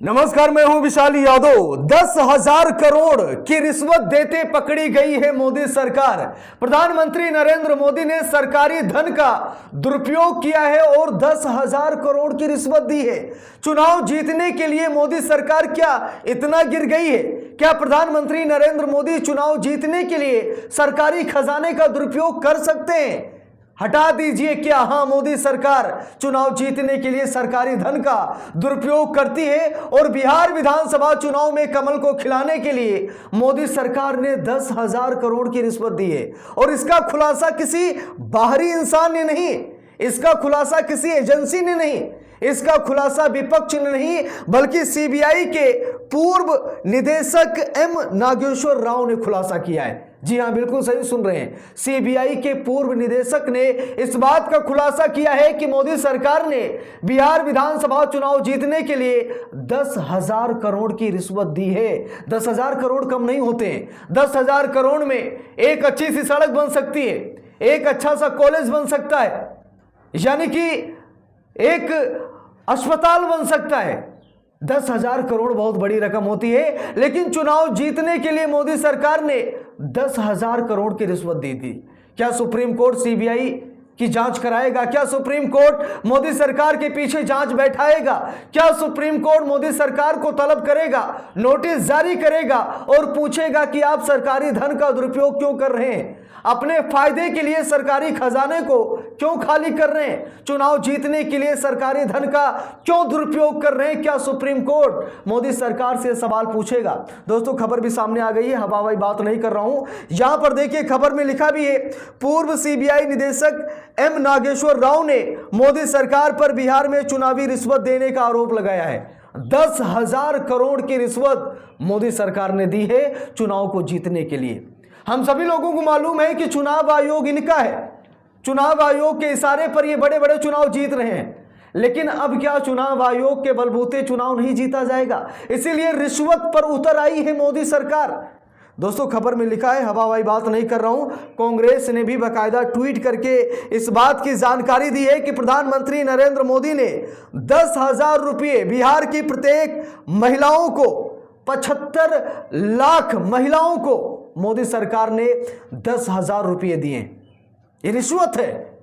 नमस्कार, मैं हूं विशाल यादव। 10,000 करोड़ की रिश्वत देते पकड़ी गई है मोदी सरकार। प्रधानमंत्री नरेंद्र मोदी ने सरकारी धन का दुरुपयोग किया है और 10,000 करोड़ की रिश्वत दी है। चुनाव जीतने के लिए मोदी सरकार क्या इतना गिर गई है? क्या प्रधानमंत्री नरेंद्र मोदी चुनाव जीतने के लिए सरकारी खजाने का दुरुपयोग कर सकते हैं? हटा दीजिए, क्या हाँ मोदी सरकार चुनाव जीतने के लिए सरकारी धन का दुरुपयोग करती है? और बिहार विधानसभा चुनाव में कमल को खिलाने के लिए मोदी सरकार ने 10,000 करोड़ की रिश्वत दी है। और इसका खुलासा किसी बाहरी इंसान ने नहीं, इसका खुलासा किसी एजेंसी ने नहीं, इसका खुलासा विपक्ष ने नहीं, बल्कि सीबीआई के पूर्व निदेशक एम नागेश्वर राव ने खुलासा किया है। जी हां, बिल्कुल सही सुन रहे हैं। सीबीआई के पूर्व निदेशक ने इस बात का खुलासा किया है कि मोदी सरकार ने बिहार विधानसभा चुनाव जीतने के लिए 10,000 करोड़ की रिश्वत दी है। 10,000 करोड़ कम नहीं होते हैं। 10,000 करोड़ में एक अच्छी सी सड़क बन सकती है, एक अच्छा सा कॉलेज बन सकता है, यानी कि एक अस्पताल बन सकता है। 10,000 करोड़ बहुत बड़ी रकम होती है, लेकिन चुनाव जीतने के लिए मोदी सरकार ने 10,000 करोड़ की रिश्वत दी थी। क्या सुप्रीम कोर्ट सीबीआई की जांच कराएगा? क्या सुप्रीम कोर्ट मोदी सरकार के पीछे जांच बैठाएगा? क्या सुप्रीम कोर्ट मोदी सरकार को तलब करेगा, नोटिस जारी करेगा और पूछेगा कि आप सरकारी धन का दुरुपयोग क्यों कर रहे हैं? अपने फायदे के लिए सरकारी खजाने को क्यों खाली कर रहे हैं? चुनाव जीतने के लिए सरकारी धन का क्यों दुरुपयोग कर रहे हैं? क्या सुप्रीम कोर्ट मोदी सरकार से सवाल पूछेगा? दोस्तों, खबर भी सामने आ गई है, हवाई बात नहीं कर रहा हूं। यहां पर देखिए, खबर में लिखा भी है, पूर्व सीबीआई निदेशक एम नागेश्वर राव ने मोदी सरकार पर बिहार में चुनावी रिश्वत देने का आरोप लगाया है। 10,000 करोड़ की रिश्वत मोदी सरकार ने दी है चुनाव को जीतने के लिए। हम सभी लोगों को मालूम है कि चुनाव आयोग इनका है। चुनाव आयोग के इशारे पर ये बड़े बड़े चुनाव जीत रहे हैं, लेकिन अब क्या चुनाव आयोग के बलबूते चुनाव नहीं जीता जाएगा? इसीलिए रिश्वत पर उतर आई है मोदी सरकार। दोस्तों, खबर में लिखा है, हवाई बात नहीं कर रहा हूं। कांग्रेस ने भी बाकायदा ट्वीट करके इस बात की जानकारी दी है कि प्रधानमंत्री नरेंद्र मोदी ने 10,000 रुपये बिहार की प्रत्येक महिलाओं को, 75 लाख महिलाओं को मोदी सरकार ने 10,000 रुपये दिए। ये रिश्वत है।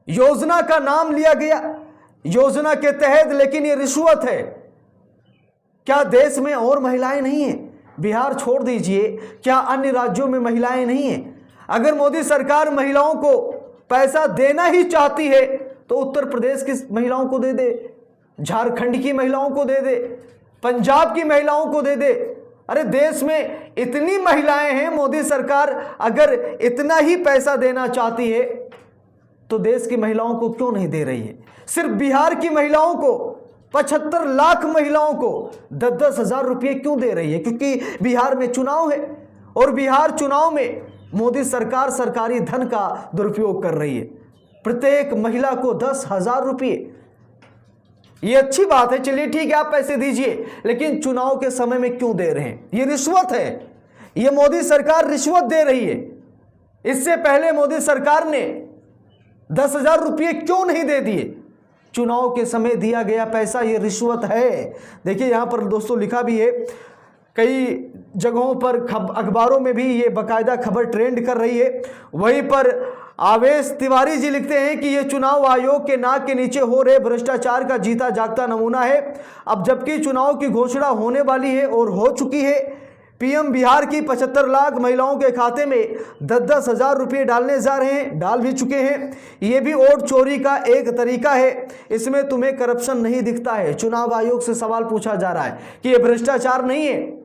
योजना का नाम लिया गया योजना के तहत, लेकिन ये रिश्वत है। क्या देश में और महिलाएं नहीं हैं? बिहार छोड़ दीजिए, क्या अन्य राज्यों में महिलाएं नहीं हैं? अगर मोदी सरकार महिलाओं को पैसा देना ही चाहती है तो उत्तर प्रदेश की महिलाओं को दे दे, झारखंड की महिलाओं को दे दे, पंजाब की महिलाओं को दे दे। अरे देश में इतनी महिलाएं हैं, मोदी सरकार अगर इतना ही पैसा देना चाहती है तो देश की महिलाओं को क्यों नहीं दे रही है? सिर्फ बिहार की महिलाओं को, 75 लाख महिलाओं को 10-10 हजार रुपये क्यों दे रही है? क्योंकि बिहार में चुनाव है और बिहार चुनाव में मोदी सरकार सरकारी धन का दुरुपयोग कर रही है। प्रत्येक महिला को 10,000 रुपये, ये अच्छी बात है, चलिए ठीक है, आप पैसे दीजिए, लेकिन चुनाव के समय में क्यों दे रहे हैं? ये रिश्वत है। ये मोदी सरकार रिश्वत दे रही है। इससे पहले मोदी सरकार ने 10,000 रुपये क्यों नहीं दे दिए? चुनाव के समय दिया गया पैसा ये रिश्वत है। देखिए, यहां पर दोस्तों लिखा भी है, कई जगहों पर अखबारों में भी ये बाकायदा खबर ट्रेंड कर रही है। वहीं पर आवेश तिवारी जी लिखते हैं कि यह चुनाव आयोग के नाक के नीचे हो रहे भ्रष्टाचार का जीता जागता नमूना है। अब जबकि चुनाव की घोषणा होने वाली है और हो चुकी है, पीएम बिहार की 75 लाख महिलाओं के खाते में 10-10 हजार रुपये डालने जा रहे हैं, डाल भी चुके हैं। ये भी वोट चोरी का एक तरीका है। इसमें तुम्हें करप्शन नहीं दिखता है? चुनाव आयोग से सवाल पूछा जा रहा है कि यह भ्रष्टाचार नहीं है।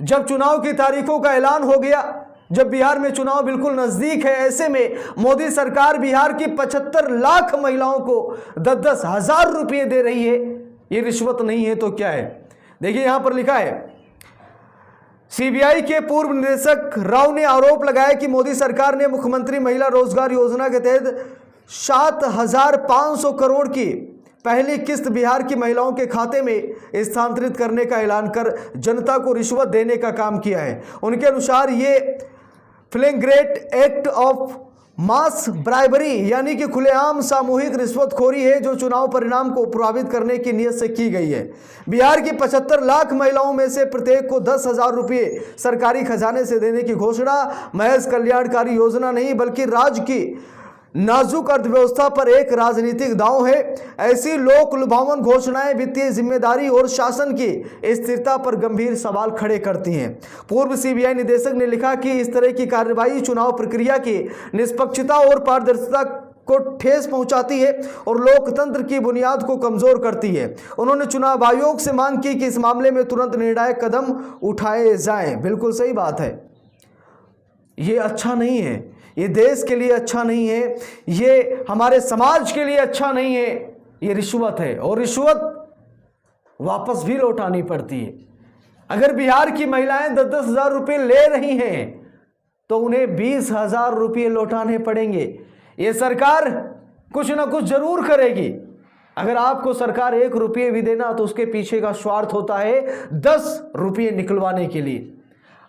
जब चुनाव की तारीखों का ऐलान हो गया, जब बिहार में चुनाव बिल्कुल नजदीक है, ऐसे में मोदी सरकार बिहार की 75 लाख महिलाओं को 10-10 हजार रुपये दे रही है। ये रिश्वत नहीं है तो क्या है? देखिए, यहां पर लिखा है, सीबीआई के पूर्व निदेशक राव ने आरोप लगाया कि मोदी सरकार ने मुख्यमंत्री महिला रोजगार योजना के तहत 7,500 करोड़ की पहली किस्त बिहार की महिलाओं के खाते में स्थानांतरित करने का ऐलान कर जनता को रिश्वत देने का काम किया है। उनके अनुसार ये फ्लैग्रेंट एक्ट ऑफ मास ब्राइबरी यानी कि खुलेआम सामूहिक रिश्वतखोरी है जो चुनाव परिणाम को प्रभावित करने की नीयत से की गई है। बिहार की 75 लाख महिलाओं में से प्रत्येक को 10,000 रुपये सरकारी खजाने से देने की घोषणा महज कल्याणकारी योजना नहीं बल्कि राज्य की नाजुक अर्थव्यवस्था पर एक राजनीतिक दांव है। ऐसी लोक लुभावन घोषणाएं वित्तीय जिम्मेदारी और शासन की स्थिरता पर गंभीर सवाल खड़े करती हैं। पूर्व सीबीआई निदेशक ने लिखा कि इस तरह की कार्रवाई चुनाव प्रक्रिया की निष्पक्षता और पारदर्शिता को ठेस पहुंचाती है और लोकतंत्र की बुनियाद को कमजोर करती है। उन्होंने चुनाव आयोग से मांग की कि इस मामले में तुरंत निर्णायक कदम उठाए जाएं। बिल्कुल सही बात है, ये अच्छा नहीं है, ये देश के लिए अच्छा नहीं है, ये हमारे समाज के लिए अच्छा नहीं है। ये रिश्वत है और रिश्वत वापस भी लौटानी पड़ती है। अगर बिहार की महिलाएं 10-10 हज़ार रुपये ले रही हैं तो उन्हें 20,000 रुपये लौटाने पड़ेंगे। ये सरकार कुछ ना कुछ जरूर करेगी। अगर आपको सरकार 1 रुपये भी देना तो उसके पीछे का स्वार्थ होता है 10 रुपये निकलवाने के लिए।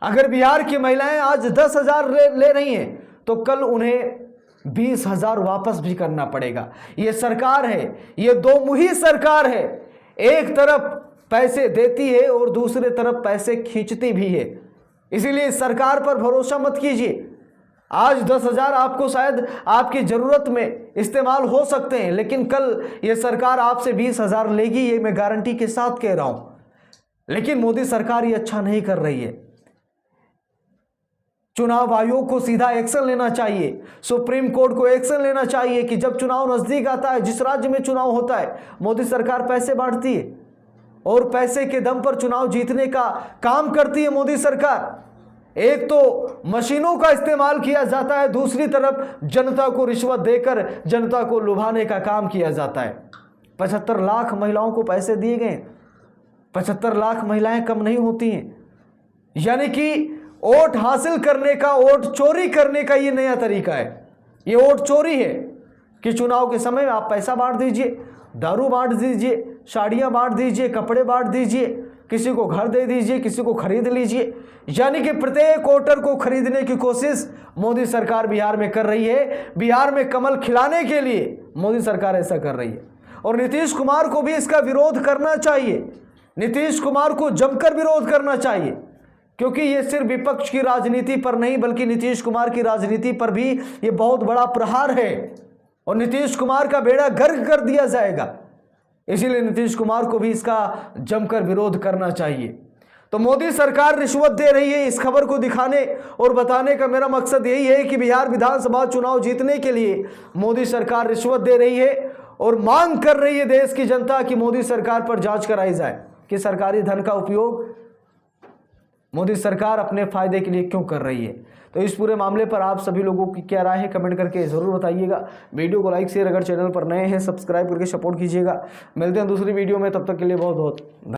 अगर बिहार की महिलाएं आज 10,000 ले रही हैं तो कल उन्हें 20,000 वापस भी करना पड़ेगा। ये सरकार है, ये दो मुही सरकार है। एक तरफ पैसे देती है और दूसरे तरफ पैसे खींचती भी है। इसीलिए इस सरकार पर भरोसा मत कीजिए। आज 10,000 आपको शायद आपकी जरूरत में इस्तेमाल हो सकते हैं, लेकिन कल ये सरकार आपसे 20,000 लेगी, ये मैं गारंटी के साथ कह रहा हूं। लेकिन मोदी सरकार ये अच्छा नहीं कर रही है। चुनाव आयोग को सीधा एक्शन लेना चाहिए, सुप्रीम कोर्ट को एक्शन लेना चाहिए कि जब चुनाव नजदीक आता है, जिस राज्य में चुनाव होता है, मोदी सरकार पैसे बांटती है और पैसे के दम पर चुनाव जीतने का काम करती है मोदी सरकार। एक तो मशीनों का इस्तेमाल किया जाता है, दूसरी तरफ जनता को रिश्वत देकर जनता को लुभाने का काम किया जाता है। 75 लाख महिलाओं को पैसे दिए गए। 75 लाख महिलाएं कम नहीं होती हैं। यानी कि वोट हासिल करने का, वोट चोरी करने का ये नया तरीका है। ये वोट चोरी है कि चुनाव के समय आप पैसा बांट दीजिए, दारू बांट दीजिए, साड़ियां बांट दीजिए, कपड़े बांट दीजिए, किसी को घर दे दीजिए, किसी को खरीद लीजिए। यानी कि प्रत्येक वोटर को खरीदने की कोशिश मोदी सरकार बिहार में कर रही है। बिहार में कमल खिलाने के लिए मोदी सरकार ऐसा कर रही है और नीतीश कुमार को भी इसका विरोध करना चाहिए। नीतीश कुमार को जमकर विरोध करना चाहिए, क्योंकि ये सिर्फ विपक्ष की राजनीति पर नहीं बल्कि नीतीश कुमार की राजनीति पर भी ये बहुत बड़ा प्रहार है और नीतीश कुमार का बेड़ा गर्क कर दिया जाएगा। इसीलिए नीतीश कुमार को भी इसका जमकर विरोध करना चाहिए। तो मोदी सरकार रिश्वत दे रही है, इस खबर को दिखाने और बताने का मेरा मकसद यही है कि बिहार विधानसभा चुनाव जीतने के लिए मोदी सरकार रिश्वत दे रही है और मांग कर रही है देश की जनता कि मोदी सरकार पर जांच कराई जाए कि सरकारी धन का उपयोग मोदी सरकार अपने फायदे के लिए क्यों कर रही है। तो इस पूरे मामले पर आप सभी लोगों की क्या राय है कमेंट करके ज़रूर बताइएगा। वीडियो को लाइक शेयर, अगर चैनल पर नए हैं सब्सक्राइब करके सपोर्ट कीजिएगा। मिलते हैं दूसरी वीडियो में, तब तक के लिए बहुत बहुत